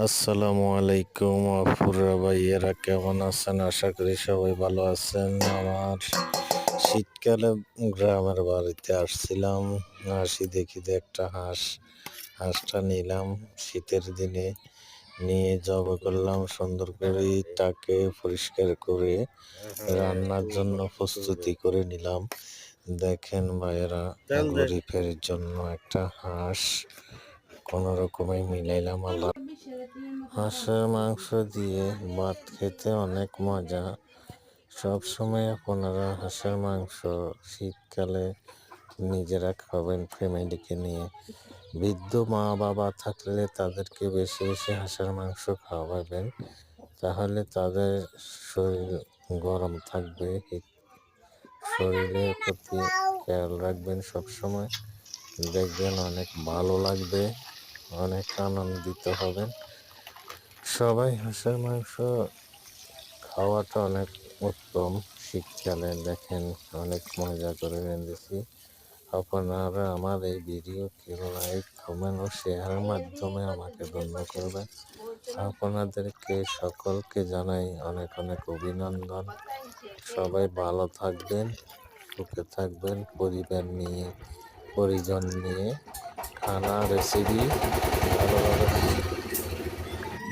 আসসালামু আলাইকুম আপুরা ভাইয়েরা, কেমন আছেন? আশা করি সবাই ভালো আছেন। আমার শীতকালে গ্রামের বাড়িতে আসছিলাম। আসি দেখি যে একটা হাঁসটা নিলাম শীতের দিনে। নিয়ে জবাই করলাম সুন্দর করে, তাকে পরিষ্কার করে রান্নার জন্য প্রস্তুতি করে নিলাম। দেখেন ভাইয়েরা, গরিবের জন্য একটা হাঁস কোনো রকমে মিলাইলাম। আল্লাহ, হাঁসের মাংস দিয়ে ভাত খেতে অনেক মজা। সব সময় আপনারা হাঁসের মাংস শীতকালে নিজেরা খাবেন ফ্যামিলিকে নিয়ে। বৃদ্ধ মা বাবা থাকলে তাদেরকে বেশি বেশি হাঁসের মাংস খাওয়াবেন, তাহলে তাদের শরীর গরম থাকবে। শরীরের প্রতি খেয়াল রাখবেন সব সময়, দেখবেন অনেক ভালো লাগবে, অনেক আনন্দিত হবেন। সবাই হাঁসের মাংস খাওয়াটা অনেক উত্তম। শীতকালে দেখেন অনেক মজা করে রেঁধেছি। আপনারা আমার এই ভিডিওকে লাইক, কমেন্ট ও শেয়ারের মাধ্যমে আমাকে ধন্য করবেন। আপনাদেরকে সকলকে জানাই অনেক অনেক অভিনন্দন। সবাই ভালো থাকবেন, সুখে থাকবেন, পরিজন নিয়ে খানা রেসিপি ভালোভাবে